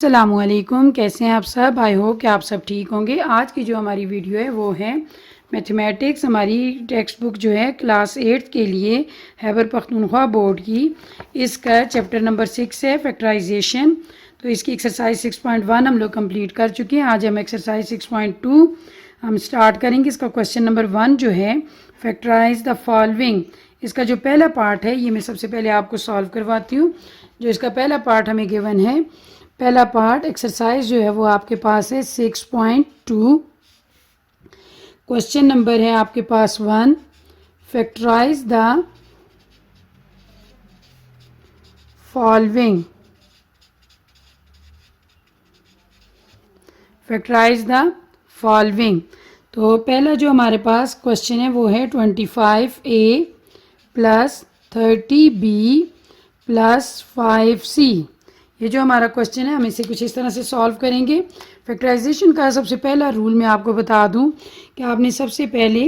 अस्सलामुअलैकुम, कैसे हैं आप सब। आई होप कि आप सब ठीक होंगे। आज की जो हमारी वीडियो है वो है मैथमेटिक्स। हमारी टेक्स्ट बुक जो है क्लास 8 के लिए खैबर पख्तूनख्वा बोर्ड की, इसका चैप्टर नंबर 6 है फैक्टराइजेशन। तो इसकी एक्सरसाइज 6.1 हम लोग कंप्लीट कर चुके हैं। आज हम एक्सरसाइज 6.2 हम स्टार्ट करेंगे। इसका क्वेश्चन नंबर 1 जो है फैक्टराइज द फॉलोइंग, इसका जो पहला पार्ट है ये मैं सबसे पहले आपको सॉल्व करवाती हूँ। जो इसका पहला पार्ट हमें गिवन है, पहला पार्ट एक्सरसाइज जो है वो आपके पास है 6.2। क्वेश्चन नंबर है आपके पास 1, factorise the following, factorise the following. तो पहला जो हमारे पास क्वेश्चन है वो है 25A plus 30B plus 5C। ये जो हमारा क्वेश्चन है हम इसे कुछ इस तरह से सॉल्व करेंगे। फैक्टराइजेशन का सबसे पहला रूल मैं आपको बता दूं कि आपने सबसे पहले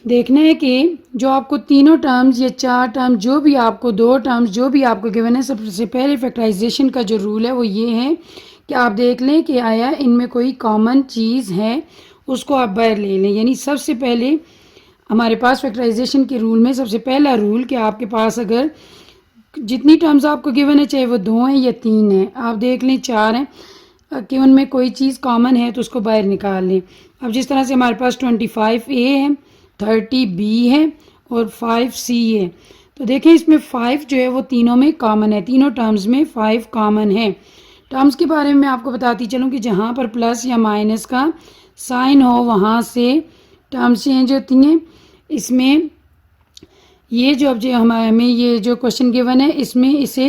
देखना है कि जो आपको तीनों टर्म्स या चार टर्म्स, जो भी आपको दो टर्म्स जो भी आपको गिवन है, सबसे पहले फैक्टराइजेशन का जो रूल है वो ये है कि आप देख लें कि आया इनमें कोई कॉमन चीज़ है, उसको आप बाहर ले लें। यानी सबसे पहले हमारे पास फैक्टराइजेशन के रूल में सबसे पहला रूल कि आपके पास अगर जितनी टर्म्स आपको गिवन है, चाहे वो 2 हैं या 3 हैं, आप देख लें 4 हैं कि उनमें कोई चीज़ कॉमन है तो उसको बाहर निकाल लें। अब जिस तरह से हमारे पास 25A है, 30B है और 5C है, तो देखें इसमें 5 जो है वो तीनों में कॉमन है, तीनों टर्म्स में 5 कॉमन है। टर्म्स के बारे में मैं आपको बताती चलूँ कि जहाँ पर प्लस या माइनस का साइन हो वहाँ से टर्म्स चेंज होती हैं। इसमें ये जो अब जो हमें ये जो क्वेश्चन गिवन है इसमें इसे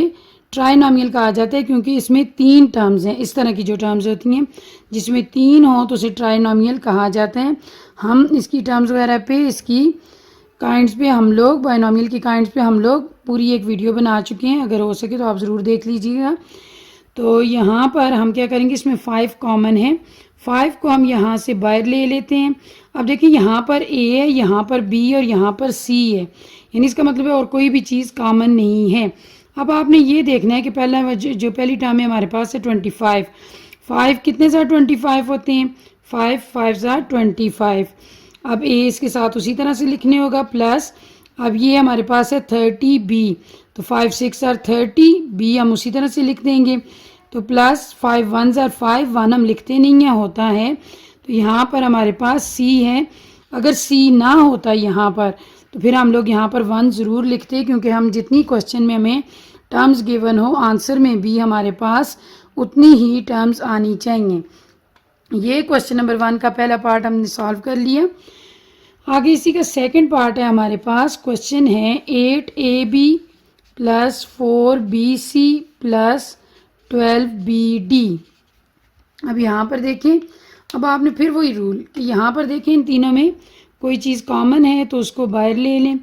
ट्राइनॉमियल कहा जाता है, क्योंकि इसमें 3 टर्म्स हैं। इस तरह की जो टर्म्स होती हैं जिसमें 3 हो तो उसे ट्राइनॉमियल कहा जाता है। हम इसकी टर्म्स वगैरह पे, इसकी काइंड्स पे हम लोग, बाइनॉमियल की काइंड्स पे हम लोग पूरी एक वीडियो बना चुके हैं, अगर हो सके तो आप ज़रूर देख लीजिएगा। तो यहाँ पर हम क्या करेंगे, इसमें 5 कॉमन है, 5 को हम यहाँ से बाहर ले लेते हैं। अब देखिए यहाँ पर A है, यहाँ पर B और यहाँ पर C है, यानी इसका मतलब है और कोई भी चीज़ कॉमन नहीं है। अब आपने ये देखना है कि पहला जो पहली टर्म है हमारे पास है 25। 5 कितने ज़ा 25 होते हैं, 5 5 ज़ा 25। अब A इसके साथ उसी तरह से लिखने होगा प्लस, अब ये हमारे पास है 30B, तो 5 6 ज़ा 30, B हम उसी तरह से लिख देंगे, तो प्लस 5 1 ज़ा 5, 1 हम लिखते नहीं हैं, होता है। तो यहाँ पर हमारे पास C है। अगर C ना होता यहाँ पर तो फिर हम लोग यहाँ पर 1 ज़रूर लिखते, क्योंकि हम जितनी क्वेश्चन में हमें टर्म्स गिवन हो आंसर में भी हमारे पास उतनी ही टर्म्स आनी चाहिए। ये क्वेश्चन नंबर 1 का पहला पार्ट हमने सॉल्व कर लिया। आगे इसी का सेकंड पार्ट है हमारे पास। क्वेश्चन है 8AB plus 4BC plus 12BD। अब यहाँ पर देखें, अब आपने फिर वही रूल कि यहाँ पर देखें इन तीनों में कोई चीज़ कॉमन है तो उसको बाहर ले लें।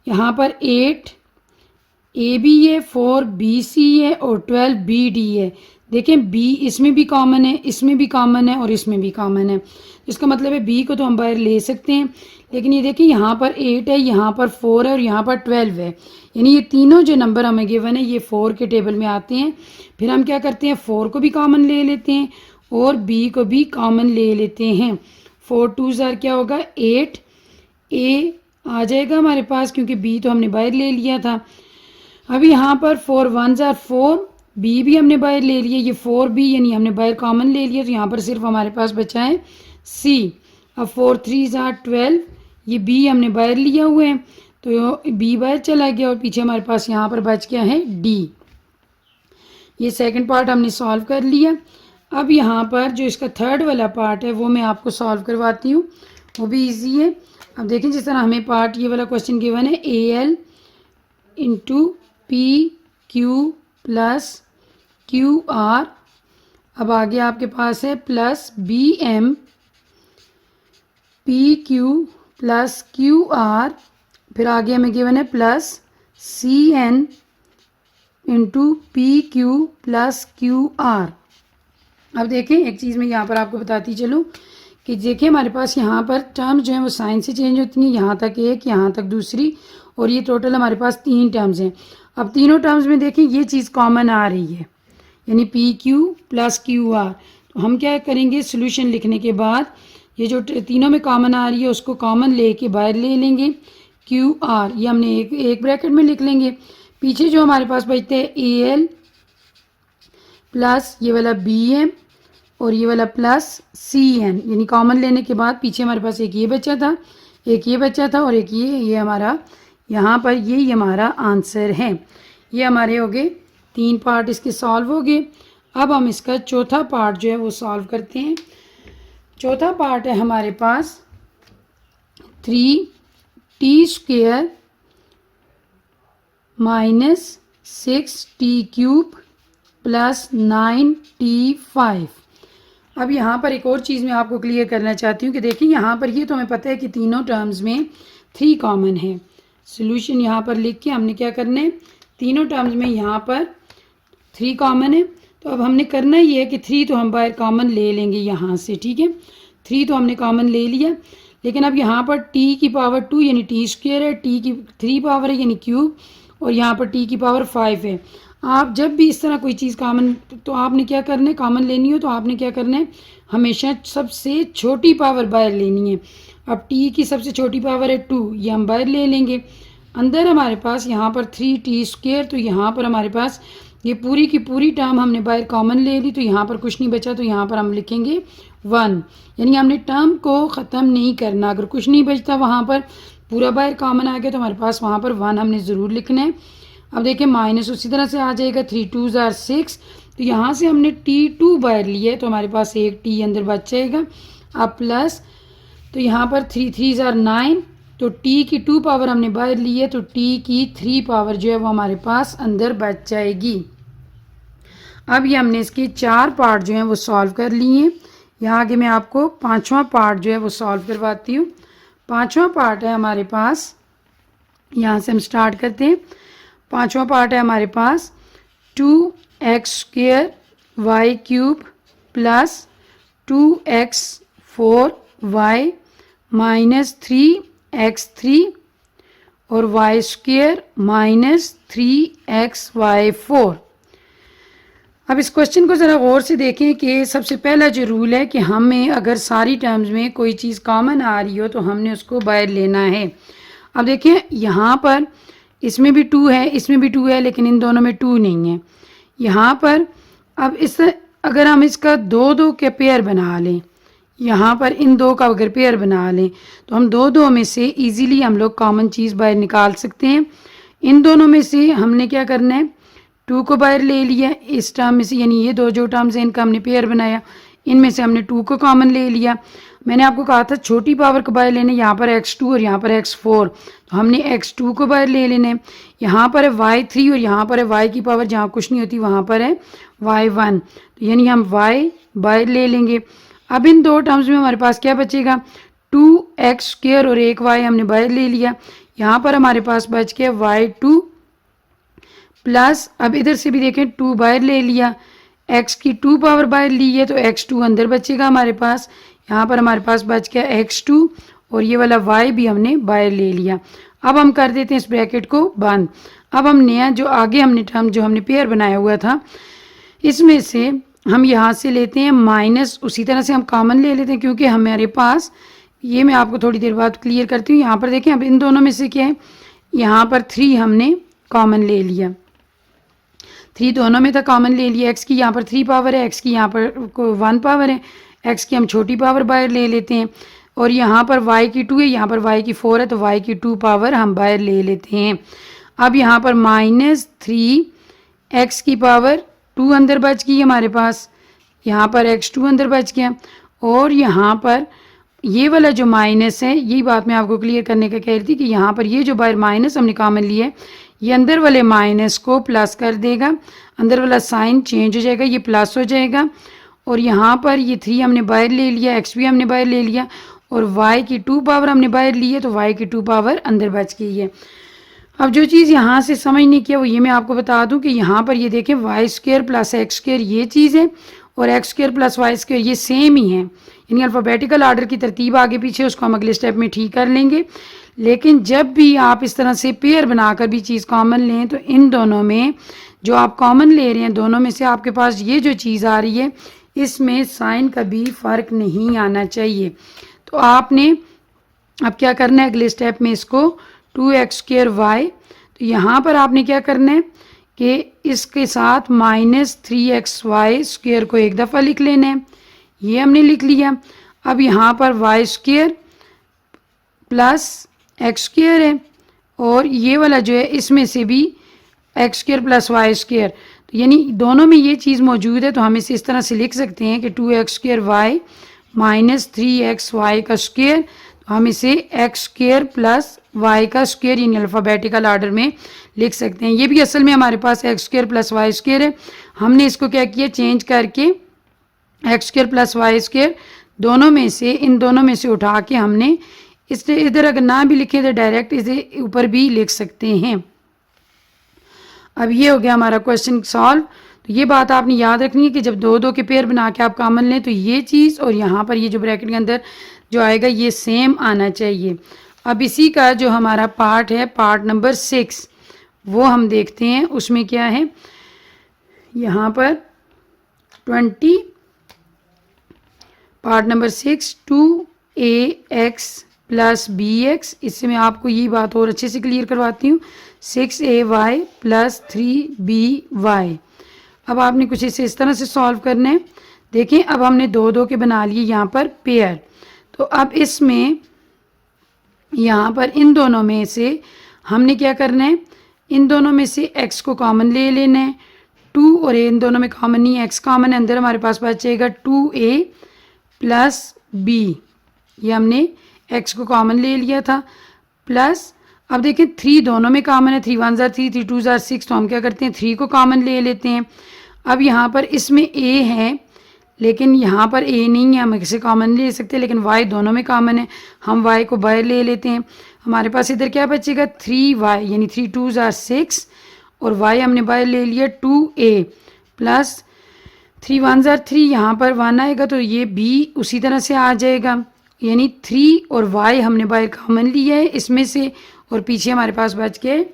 यहाँ पर 8AB है, 4BC है और 12BD है। देखें B इसमें भी कॉमन है, इसमें भी कॉमन है और इसमें भी कॉमन है। इसका मतलब है B को तो हम बाहर ले सकते हैं, लेकिन ये देखिए यहाँ पर 8 है, यहाँ पर 4 है और यहाँ पर 12 है, यानी ये तीनों जो नंबर हमें गिवन है ये 4 के टेबल में आते हैं। फिर हम क्या करते हैं, 4 को भी कॉमन ले लेते हैं और B को भी कॉमन ले लेते हैं। 4 2 ज़ार क्या होगा 8, A आ जाएगा हमारे पास क्योंकि B तो हमने बाहर ले लिया था। अब यहाँ पर 4 1 ज़ार 4, B भी हमने बाहर ले लिया, ये 4B यानी हमने बाहर कॉमन ले लिया, तो यहाँ पर सिर्फ हमारे पास बचा है C। अब 4 3 ज़ार 12, ये B हमने बाहर लिया हुआ है तो B बाहर चला गया और पीछे हमारे पास यहाँ पर बच गया है D। ये सेकंड पार्ट हमने सॉल्व कर लिया। अब यहाँ पर जो इसका थर्ड वाला पार्ट है वो मैं आपको सॉल्व करवाती हूँ, वो भी इजी है। अब देखें जिस तरह हमें पार्ट ये वाला क्वेश्चन गिवन है AL into PQ plus QR। अब आगे आपके पास है plus BM PQ plus QR, फिर आगे हमें गिवन है plus CN into PQ plus QR। अब देखें एक चीज़ मैं यहाँ पर आपको बताती चलूँ कि देखिए हमारे पास यहाँ पर टर्म्स जो हैं वो साइन से चेंज होती हैं, यहाँ तक एक, यहाँ तक दूसरी, और ये टोटल हमारे पास 3 टर्म्स हैं। अब तीनों टर्म्स में देखें ये चीज़ कॉमन आ रही है, यानी P Q plus Q R. तो हम क्या करेंगे, सोल्यूशन लिखने के बाद ये जो तीनों में कॉमन आ रही है उसको कॉमन लेके बाहर ले लेंगे, क्यू आर ये हमने एक ब्रैकेट में लिख लेंगे। पीछे जो हमारे पास बचते हैं ए एल प्लस ये वाला बी एम और ये वाला प्लस सी एन, यानी कॉमन लेने के बाद पीछे हमारे पास एक ये बचा था, एक ये बचा था और एक ये हमारा यहाँ पर ये हमारा आंसर है। ये हमारे हो गए 3 पार्ट इसके सॉल्व हो गए। अब हम इसका चौथा पार्ट जो है वो सॉल्व करते हैं। चौथा पार्ट है हमारे पास 3t² minus 6t³ plus 9t5। अब यहाँ पर एक और चीज़ मैं आपको क्लियर करना चाहती हूँ कि देखिए यहाँ पर ये तो हमें पता है कि तीनों टर्म्स में 3 कॉमन है। सोल्यूशन यहाँ पर लिख के हमने क्या करना है, तीनों टर्म्स में यहाँ पर 3 कॉमन है। तो अब हमने करना ये है कि 3 तो हम बाहर कॉमन ले लेंगे यहाँ से, ठीक है। 3 तो हमने कॉमन ले लिया, लेकिन अब यहाँ पर t की पावर 2 यानी t² है, t की 3 पावर है यानी क्यूब, और यहाँ पर t की पावर 5 है। आप जब भी इस तरह कोई चीज़ कॉमन, तो आपने क्या करना है, कॉमन लेनी हो तो आपने क्या करना है, हमेशा सबसे छोटी पावर बाहर लेनी है। अब t की सबसे छोटी पावर है 2, ये हम बाहर ले लेंगे। अंदर हमारे पास यहाँ पर 3t², तो यहाँ पर हमारे पास ये पूरी की पूरी टर्म हमने बाहर कॉमन ले ली, तो यहाँ पर कुछ नहीं बचा, तो यहाँ पर हम लिखेंगे 1, यानी हमने टर्म को ख़त्म नहीं करना। अगर कुछ नहीं बचता वहाँ पर पूरा बाहर कॉमन आ गया तो हमारे पास वहाँ पर 1 हमने ज़रूर लिखना है। अब देखिए माइनस उसी तरह से आ जाएगा, 3 2s are 6, तो यहाँ से हमने t2 बाहर लिया है तो हमारे पास एक t अंदर बच जाएगा। अब प्लस, तो यहाँ पर 3 3s are 9, तो t की 2 पावर हमने बाहर ली है तो t की 3 पावर जो है वो हमारे पास अंदर बच जाएगी। अब ये हमने इसके 4 पार्ट जो हैं वो सॉल्व कर लिए हैं। यहाँ आगे मैं आपको 5वां पार्ट जो है वो सॉल्व करवाती हूँ। 5वां पार्ट है हमारे पास, यहाँ से हम स्टार्ट करते हैं। 5वां पार्ट है हमारे पास 2x² y³ plus 2x4y minus 3x3 और y² माइनस 3xy4। अब इस क्वेश्चन को ज़रा गौर से देखें कि सबसे पहला जो रूल है कि हमें अगर सारी टर्म्स में कोई चीज़ कॉमन आ रही हो तो हमने उसको बाहर लेना है। अब देखिए यहाँ पर इसमें भी 2 है, इसमें भी 2 है, लेकिन इन दोनों में 2 नहीं है। यहाँ पर अब इस अगर हम इसका 2 के पेयर बना लें, यहाँ पर इन 2 का अगर पेयर बना लें तो हम 2 में से इजीली हम लोग कॉमन चीज़ बाहर निकाल सकते हैं। इन दोनों में से हमने क्या करना है, 2 को बाहर ले लिया इस टर्म में से, यानी ये 2 जो टर्म्स हैं इनका हमने पेयर बनाया, इनमें से हमने 2 को कॉमन ले लिया। मैंने आपको कहा था छोटी पावर को बाहर लेने, यहाँ पर x2 और यहाँ पर x4, तो हमने x2 को बाहर ले लेने। यहाँ पर है y3 और यहाँ पर है y की पावर जहाँ कुछ नहीं होती वहाँ पर है y1, तो यानी हम y बाहर ले लेंगे। अब इन 2 टर्म्स में हमारे पास क्या बचेगा, 2x² और एक y हमने बाहर ले लिया। यहाँ पर हमारे पास बच गया y2 प्लस, अब इधर से भी देखें 2 बाहर ले लिया, x की 2 पावर बाहर ली है तो x2 अंदर बचेगा हमारे पास। यहाँ पर हमारे पास बच गया x2 और ये वाला y भी हमने बाहर ले लिया। अब हम कर देते हैं इस ब्रैकेट को बंद। अब हम नया जो आगे हमने टर्म जो हमने पेयर बनाया हुआ था इसमें से हम यहाँ से लेते हैं माइनस, उसी तरह से हम कॉमन ले लेते हैं क्योंकि हमारे पास, ये मैं आपको थोड़ी देर बाद क्लियर करती हूँ। यहाँ पर देखें अब इन दोनों में से क्या है, यहाँ पर 3 हमने कॉमन ले लिया, 3 दोनों में था कॉमन ले लिया। x की यहाँ पर 3 पावर है, x की यहाँ पर 1 पावर है, x की हम छोटी पावर बाहर ले लेते हैं, और यहाँ पर y की 2 है, यहाँ पर y की 4 है, तो y की 2 पावर हम बाहर ले लेते हैं। अब यहाँ पर माइनस 3 x की पावर 2 अंदर बच गई हमारे पास, यहाँ पर x2 अंदर बच गया, और यहाँ पर ये वाला जो माइनस है, यही बात मैं आपको क्लियर करने का कह रही थी कि यहाँ पर ये जो बाहर माइनस हमने कॉमन लिया है ये अंदर वाले माइनस को प्लस कर देगा, अंदर वाला साइन चेंज हो जाएगा, ये प्लस हो जाएगा, और यहाँ पर ये 3 हमने बाहर ले लिया, x भी हमने बाहर ले लिया, और y की 2 पावर हमने बाहर ली है तो y की 2 पावर अंदर बच गई है। अब जो चीज़ यहाँ से समझने की है वो ये मैं आपको बता दूं कि यहाँ पर ये देखें y² प्लस x² ये चीज़ है और x² प्लस y² ये सेम ही है, यानी अल्फ़ाबेटिकल आर्डर की तरतीब आगे पीछे उसको हम अगले स्टेप में ठीक कर लेंगे। लेकिन जब भी आप इस तरह से पेयर बनाकर भी चीज़ कॉमन लें तो इन दोनों में जो आप कॉमन ले रहे हैं दोनों में से आपके पास ये जो चीज़ आ रही है इसमें साइन का भी फ़र्क नहीं आना चाहिए। तो आपने अब क्या करना है अगले स्टेप में इसको 2x²y, तो यहाँ पर आपने क्या करना है कि इसके साथ -3xy² को एक दफ़ा लिख लेना है, ये हमने लिख लिया। अब यहाँ पर y² प्लस x² है और ये वाला जो है इसमें से भी x² प्लस y², तो यानी दोनों में ये चीज़ मौजूद है, तो हम इसे इस तरह से लिख सकते हैं कि 2x² -3xy का स्क्वायर, तो हम इसे x² प्लस y का स्क्वायर यानी अल्फ़ाबेटिकल आर्डर में लिख सकते हैं। ये भी असल में हमारे पास x² प्लस y² है, हमने इसको क्या किया चेंज करके x² प्लस y² दोनों में से इन दोनों में से उठा के हमने इससे इधर अगर ना भी लिखे तो डायरेक्ट इसे ऊपर भी लिख सकते हैं। अब ये हो गया हमारा क्वेश्चन सॉल्व। तो ये बात आपने याद रखनी है कि जब दो दो के पेयर बना के आप कॉमन लें तो ये चीज़ और यहाँ पर ये जो ब्रैकेट के अंदर जो आएगा ये सेम आना चाहिए। अब इसी का जो हमारा पार्ट है पार्ट नंबर 6 वो हम देखते हैं, उसमें क्या है यहाँ पर 20 part number 6 2ax plus bx, इससे मैं आपको ये बात और अच्छे से क्लियर करवाती हूँ 6ay प्लस 3by। अब आपने कुछ इसे इस तरह से सॉल्व करना है। देखें अब हमने दो दो के बना लिए यहाँ पर पेयर, तो अब इसमें यहाँ पर इन दोनों में से हमने क्या करना है इन दोनों में से x को कॉमन ले लेना है। 2 और a इन दोनों में कॉमन नहीं है, x कॉमन है, अंदर हमारे पास बचेगा 2a प्लस b, ये हमने x को कॉमन ले लिया था। प्लस अब देखें 3 दोनों में कॉमन है, 3 1 3 3 2 6, तो हम क्या करते हैं 3 को कॉमन ले लेते हैं। अब यहाँ पर इसमें a है लेकिन यहाँ पर a नहीं है, हम इसे कॉमन ले सकते हैं, लेकिन y दोनों में कॉमन है, हम y को बाहर ले लेते हैं। हमारे पास इधर क्या बचेगा 3y यानी 3 2 6 और y हमने बाहर ले लिया 2a प्लस 3 1 3, यहाँ पर 1 आएगा तो ये b उसी तरह से आ जाएगा, यानी 3 और y हमने बाहर कॉमन लिया है इसमें से, और पीछे हमारे पास बच के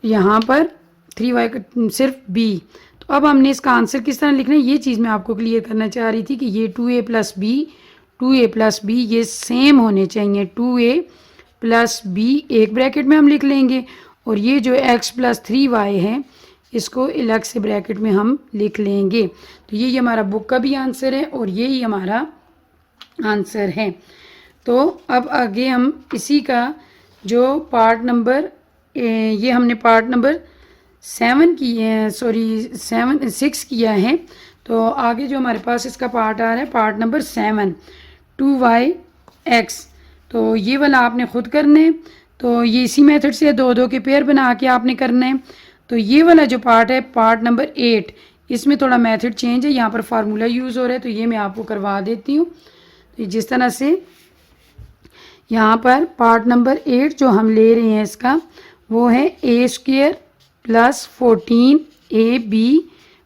यहाँ पर 3y सिर्फ b। तो अब हमने इसका आंसर किस तरह लिखना है ये चीज़ मैं आपको क्लियर करना चाह रही थी कि ये 2a प्लस b ये सेम होने चाहिए। 2a प्लस b एक ब्रैकेट में हम लिख लेंगे और ये जो x प्लस 3y है इसको अलग से ब्रैकेट में हम लिख लेंगे। तो ये हमारा बुक का भी आंसर है और यही हमारा आंसर है। तो अब आगे हम इसी का जो पार्ट नंबर ये हमने पार्ट नंबर 7 किए सॉरी 6 किया है, तो आगे जो हमारे पास इसका पार्ट आ रहा है पार्ट नंबर 7 2yx, तो ये वाला आपने खुद करना है। तो ये इसी मेथड से दो दो के पेयर बना के आपने करना है। तो ये वाला जो पार्ट है पार्ट नंबर 8, इसमें थोड़ा मेथड चेंज है, यहाँ पर फार्मूला यूज़ हो रहा है, तो ये मैं आपको करवा देती हूँ। तो जिस तरह से यहाँ पर पार्ट नंबर 8 जो हम ले रहे हैं इसका वो है a² plus 14ab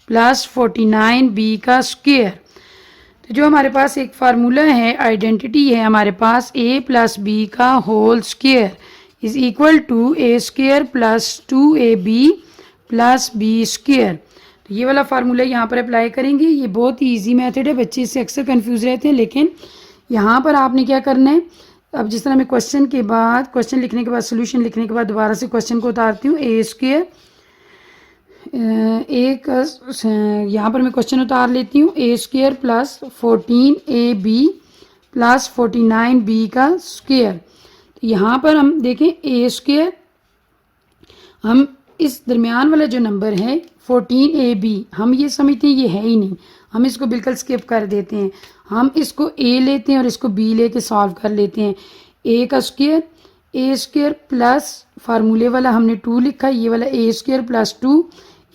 plus 49b का स्क्वायर। तो जो हमारे पास एक फार्मूला है आइडेंटिटी है हमारे पास a प्लस b का whole square is equal to a² plus 2ab plus b²। तो ये वाला फार्मूला यहाँ पर अप्लाई करेंगे। ये बहुत ही ईजी मेथड है, बच्चे इससे अक्सर कंफ्यूज रहते हैं, लेकिन यहाँ पर आपने क्या करना है अब जिस तरह मैं क्वेश्चन लिखने के बाद सोल्यूशन लिखने के बाद दोबारा से क्वेश्चन को उतारती हूँ a² एक यहाँ पर मैं क्वेश्चन उतार लेती हूँ a² plus 14ab plus 49b का स्क्वायर। तो यहाँ पर हम देखें a², हम इस दरमियान वाला जो नंबर है 14ab हम ये समझते हैं ये है ही नहीं, हम इसको बिल्कुल स्किप कर देते हैं, हम इसको a लेते हैं और इसको b लेके सॉल्व कर लेते हैं। a का स्क्वायर a² प्लस फार्मूले वाला हमने 2 लिखा, ये वाला a² प्लस 2,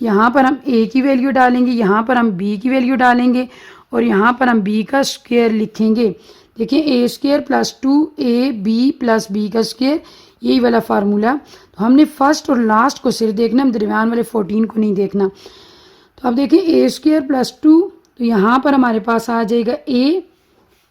यहाँ पर हम a की वैल्यू डालेंगे, यहाँ पर हम b की वैल्यू डालेंगे और यहाँ पर हम b का स्क्वायर लिखेंगे। देखिए a² plus 2ab plus b का स्क्वायर, यही वाला फार्मूला। तो हमने फर्स्ट और लास्ट को सिर्फ देखना, हम दरमियान वाले 14 को नहीं देखना। तो अब देखिए a² प्लस 2, तो यहाँ पर हमारे पास आ जाएगा a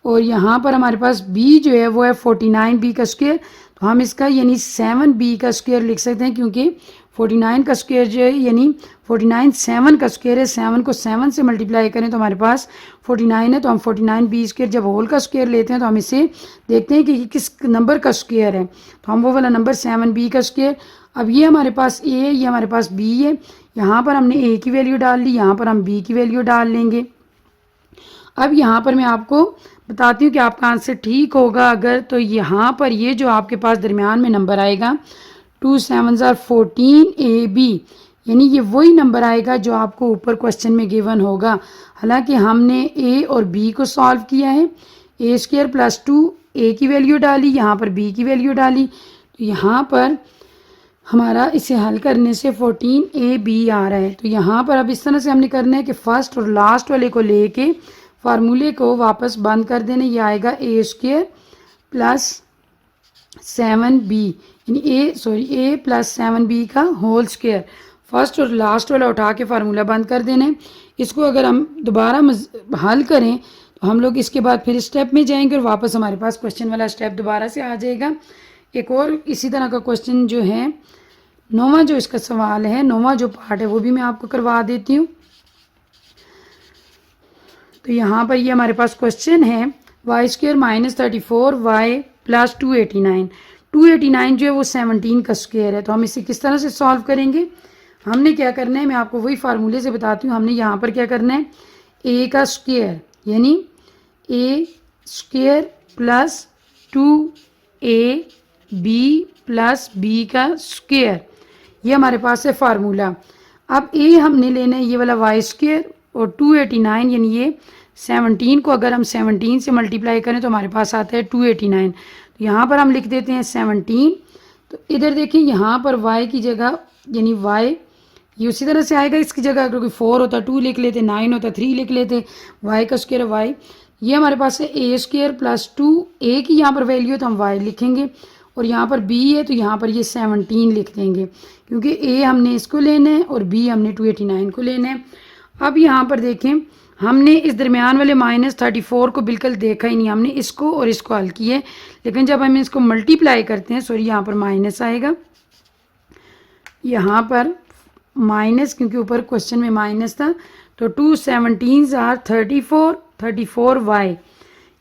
और यहाँ पर हमारे पास b जो है वो है 49b का स्क्वायर। तो हम इसका यानी 7b का स्क्वायर लिख सकते हैं क्योंकि 49 का स्क्वायर जो है यानी 49 7 का स्क्वायर है, 7 को 7 से मल्टीप्लाई करें तो हमारे पास 49 है। तो हम 49 बी स्क्वायर जब होल का स्क्वायर लेते हैं तो हम इसे देखते हैं कि ये किस नंबर का स्क्वायर है, तो हम वो वाला नंबर 7b का स्क्वायर। अब ये हमारे पास a है, ये हमारे पास b है, यहाँ पर हमने a की वैल्यू डाल ली, यहाँ पर हम b की वैल्यू डाल लेंगे। अब यहाँ पर मैं आपको बताती हूँ कि आपका आंसर ठीक होगा अगर, तो यहाँ पर ये जो आपके पास दरमियान में नंबर आएगा 2 7 14 AB, यानी ये वही नंबर आएगा जो आपको ऊपर क्वेश्चन में गिवन होगा। हालांकि हमने a और b को सॉल्व किया है, a स्क्वायर प्लस 2 a की वैल्यू डाली, यहाँ पर b की वैल्यू डाली, तो यहाँ पर हमारा इसे हल करने से 14AB आ रहा है। तो यहाँ पर अब इस तरह से हमने करना है कि फर्स्ट और लास्ट वाले को लेके फार्मूले को वापस बंद कर देना, ये आएगा a स्क्वायर प्लस 7b, यानी a प्लस 7b का होल स्क्वायर। फर्स्ट और लास्ट वाला उठा के फार्मूला बंद कर देना है। इसको अगर हम दोबारा हल करें तो हम लोग इसके बाद फिर स्टेप में जाएंगे और वापस हमारे पास क्वेश्चन वाला स्टेप दोबारा से आ जाएगा। एक और इसी तरह का क्वेश्चन जो है 9वां जो इसका सवाल है, 9वां जो पार्ट है वो भी मैं आपको करवा देती हूँ। तो यहाँ पर ये हमारे पास क्वेश्चन है y square minus 34 y plus 289। 289 जो है वो 17 का स्क्वायर है, तो हम इसे किस तरह से सॉल्व करेंगे। हमने क्या करना है, मैं आपको वही फार्मूले से बताती हूँ। हमने यहाँ पर क्या करना है, a का स्क्वायर यानी a square plus 2ab plus b का स्क्वायर, ये हमारे पास है फार्मूला। अब a हमने लेना है ये वाला वाई स्क्वायर और 289 यानी ये 17 को अगर हम 17 से मल्टीप्लाई करें तो हमारे पास आता है 289। तो यहाँ पर हम लिख देते हैं 17। तो इधर देखिए यहाँ पर y की जगह यानी y ये उसी तरह से आएगा, इसकी जगह अगर कोई 4 होता 2 लिख लेते, 9 होता 3 लिख लेते, y का स्क्वायर y। ये हमारे पास है a स्क्वायर प्लस 2, a की यहाँ पर वैल्यू है तो हम y लिखेंगे, और यहाँ पर b है तो यहाँ पर ये 17 लिख देंगे, क्योंकि a हमने इसको लेना है और b हमने 289 को लेना है। अब यहाँ पर देखें हमने इस दरमियान वाले -34 को बिल्कुल देखा ही नहीं, हमने इसको और इसको हल किए, लेकिन जब हम इसको मल्टीप्लाई करते हैं, सॉरी यहाँ पर माइनस आएगा, यहाँ पर माइनस क्योंकि ऊपर क्वेश्चन में माइनस था, तो 2 17s आर 34 वाई।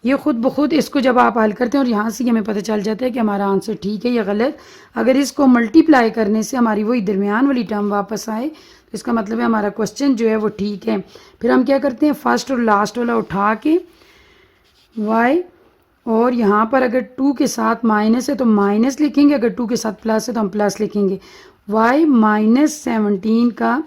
ये खुद ब खुद इसको जब आप हल करते हैं और यहाँ से हमें पता चल जाता है कि हमारा आंसर ठीक है या गलत। अगर इसको मल्टीप्लाई करने से हमारी वही दरमियान वाली टर्म वापस आए तो इसका मतलब है हमारा क्वेश्चन जो है वो ठीक है। फिर हम क्या करते हैं, फर्स्ट और लास्ट वाला उठा के y, और यहाँ पर अगर 2 के साथ माइनस है तो माइनस लिखेंगे, अगर 2 के साथ प्लस है तो हम प्लस लिखेंगे। y माइनस 17 का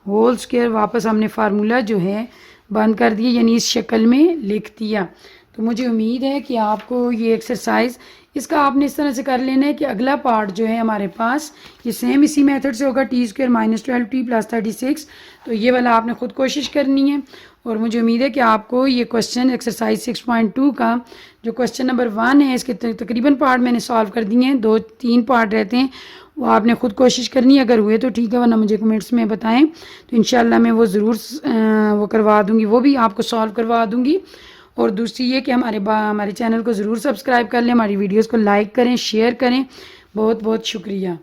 होल स्क्वायर वापस हमने फार्मूला जो है बंद कर दिया, यानी इस शक्ल में लिख दिया। तो मुझे उम्मीद है कि आपको ये एक्सरसाइज इसका आपने इस तरह से कर लेना है कि अगला पार्ट जो है हमारे पास ये सेम इसी मेथड से होगा, T square minus 12t plus 36। तो ये वाला आपने खुद कोशिश करनी है, और मुझे उम्मीद है कि आपको ये क्वेश्चन एक्सरसाइज 6.2 का जो क्वेश्चन नंबर 1 है इसके तकरीबन पार्ट मैंने सॉल्व कर दिए हैं, 2-3 पार्ट रहते हैं, वो आपने खुद कोशिश करनी है। अगर हुए तो ठीक है, वरना मुझे कमेंट्स में बताएं, तो इंशाल्लाह मैं वो ज़रूर वो करवा दूँगी, वो भी आपको सॉल्व करवा दूँगी। और दूसरी ये कि हमारे चैनल को ज़रूर सब्सक्राइब कर लें, हमारी वीडियोस को लाइक करें, शेयर करें। बहुत बहुत शुक्रिया।